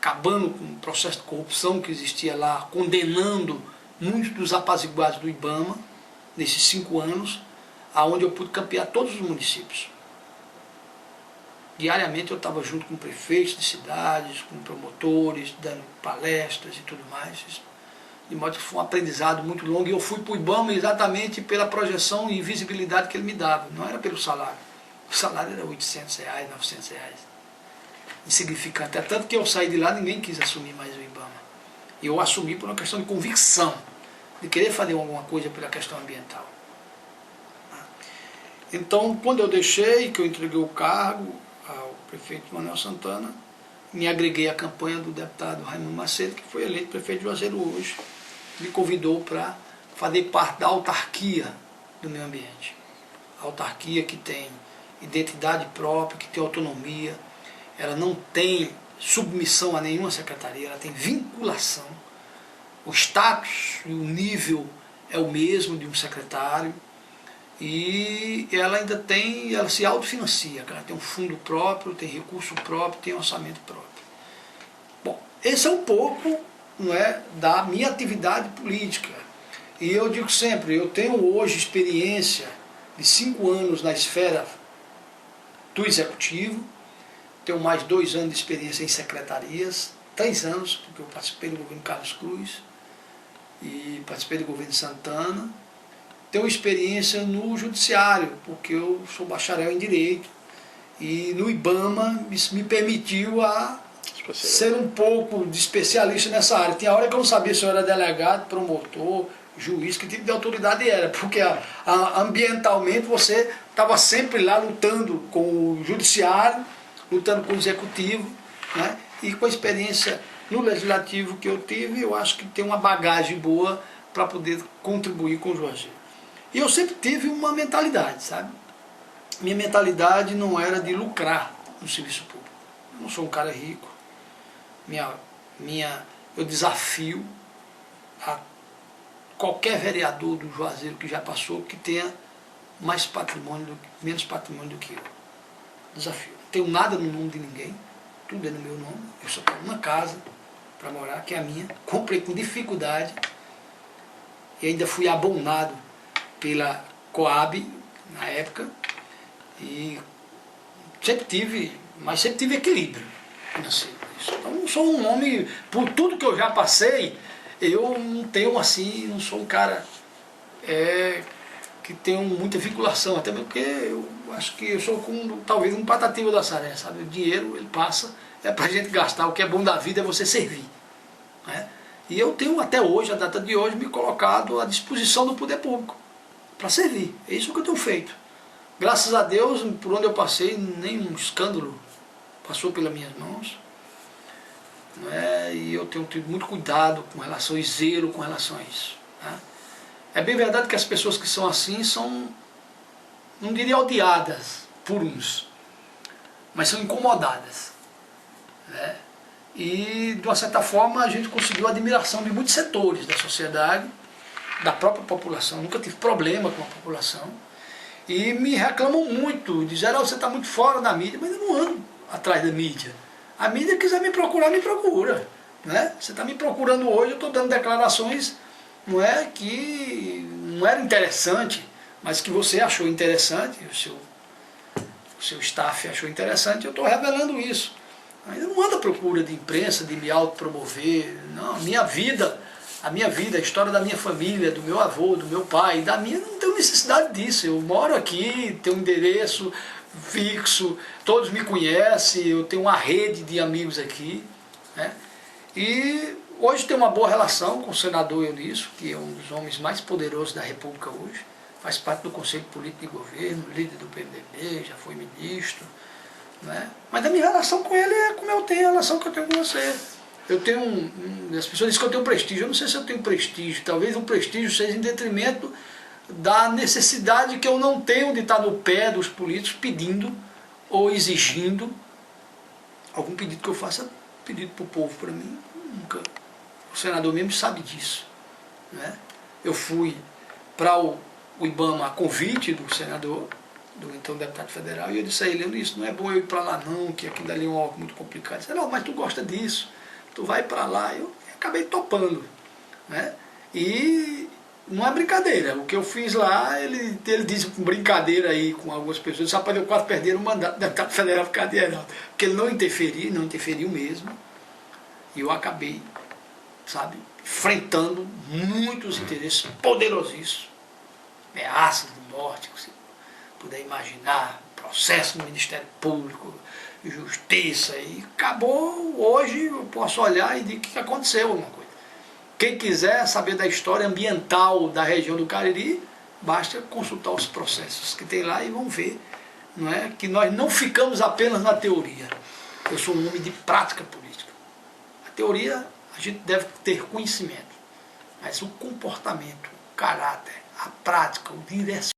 acabando com o processo de corrupção que existia lá, condenando muitos dos apaziguados do IBAMA, nesses 5 anos, aonde eu pude campear todos os municípios. Diariamente eu estava junto com prefeitos de cidades, com promotores, dando palestras e tudo mais. De modo que foi um aprendizado muito longo. E eu fui para o IBAMA exatamente pela projeção e visibilidade que ele me dava. Não era pelo salário. O salário era R$800, R$900. Insignificante. É tanto que eu saí de lá, ninguém quis assumir mais o IBAMA. E eu assumi por uma questão de convicção, de querer fazer alguma coisa pela questão ambiental. Então, quando eu deixei, que eu entreguei o cargo ao prefeito Manuel Santana, me agreguei à campanha do deputado Raimundo Macedo, que foi eleito prefeito de Juazeiro hoje, me convidou para fazer parte da autarquia do meio ambiente. A autarquia que tem identidade própria, que tem autonomia, ela não tem submissão a nenhuma secretaria, ela tem vinculação. O status e o nível é o mesmo de um secretário, e ela ainda tem, ela se autofinancia, ela tem um fundo próprio, tem recurso próprio, tem orçamento próprio. Bom, esse é um pouco, não é, da minha atividade política. E eu digo sempre, eu tenho hoje experiência de 5 anos na esfera do Executivo, tenho mais 2 anos de experiência em secretarias, 3 anos, porque eu participei do governo Carlos Cruz e participei do governo Santana. Tenho experiência no judiciário, porque eu sou bacharel em Direito, e no IBAMA isso me permitiu ser um pouco de especialista nessa área. Tinha hora que eu não sabia se eu era delegado, promotor, juiz, que tipo de autoridade era, porque ambientalmente você estava sempre lá lutando com o judiciário, lutando com o executivo, né? E com a experiência no legislativo que eu tive, eu acho que tem uma bagagem boa para poder contribuir com o Juazeiro. E eu sempre tive uma mentalidade, sabe? Minha mentalidade não era de lucrar no serviço público. Eu não sou um cara rico. Eu desafio a qualquer vereador do Juazeiro que já passou que tenha mais patrimônio, menos patrimônio do que eu. Desafio. Não tenho nada no nome de ninguém, tudo é no meu nome. Eu só tenho uma casa para morar, que é a minha. Comprei com dificuldade e ainda fui abonado pela Coab na época, e sempre tive equilíbrio financeiro. Então não sou um homem, por tudo que eu já passei, eu não tenho assim, não sou um cara que tenho muita vinculação, até porque eu acho que eu sou como talvez um Patativa da Saré, sabe? O dinheiro ele passa, é pra gente gastar, o que é bom da vida é você servir, né? E eu tenho até hoje, a data de hoje, me colocado à disposição do poder público para servir. É isso que eu tenho feito. Graças a Deus, por onde eu passei, nenhum escândalo passou pelas minhas mãos. Não é? E eu tenho tido muito cuidado com relação e zelo com relação a isso. Né? É bem verdade que as pessoas que são assim são, não diria odiadas por uns, mas são incomodadas. Né? E, de uma certa forma, a gente conseguiu a admiração de muitos setores da sociedade, da própria população. Nunca tive problema com a população. E me reclamam muito, dizem, você está muito fora da mídia, mas eu não ando atrás da mídia. A mídia quiser me procurar, me procura. Né? Você está me procurando hoje, eu estou dando declarações, não é, que não era interessante, mas que você achou interessante, o seu staff achou interessante, eu estou revelando isso. Eu não ando à procura de imprensa, de me autopromover. Não, a minha vida, a história da minha família, do meu avô, do meu pai, da minha, não tenho necessidade disso. Eu moro aqui, tenho um endereço fixo, todos me conhecem, eu tenho uma rede de amigos aqui, né? E hoje tenho uma boa relação com o senador Eunício, que é um dos homens mais poderosos da República hoje, faz parte do Conselho Político de Governo, líder do PMDB, já foi ministro, né? Mas a minha relação com ele é como eu tenho a relação que eu tenho com você. Eu tenho as pessoas dizem que eu tenho prestígio. Eu não sei se eu tenho prestígio. Talvez o prestígio seja em detrimento da necessidade que eu não tenho de estar no pé dos políticos pedindo ou exigindo algum pedido que eu faça, pedido para o povo. Para mim, nunca. O senador mesmo sabe disso, né? Eu fui para o IBAMA a convite do senador, do então deputado federal, e eu disse a ele, isso não é bom eu ir para lá não, que aquilo ali é um algo muito complicado. Ele disse, não, mas tu gosta disso, tu vai para lá. Eu acabei topando, né? E não é brincadeira, o que eu fiz lá, ele disse com brincadeira aí com algumas pessoas, rapaz, eu quase perdi o mandato do deputado federal por causa de Heraldo, porque ele não interferiu mesmo, e eu acabei, sabe, enfrentando muitos interesses poderosíssimos, ameaças de morte, você puder imaginar, processo no Ministério Público, justiça, e acabou. Hoje eu posso olhar e dizer que aconteceu alguma coisa. Quem quiser saber da história ambiental da região do Cariri, basta consultar os processos que tem lá e vão ver, não é, que nós não ficamos apenas na teoria. Eu sou um homem de prática política. A teoria a gente deve ter conhecimento, mas o comportamento, o caráter, a prática, o direcionamento,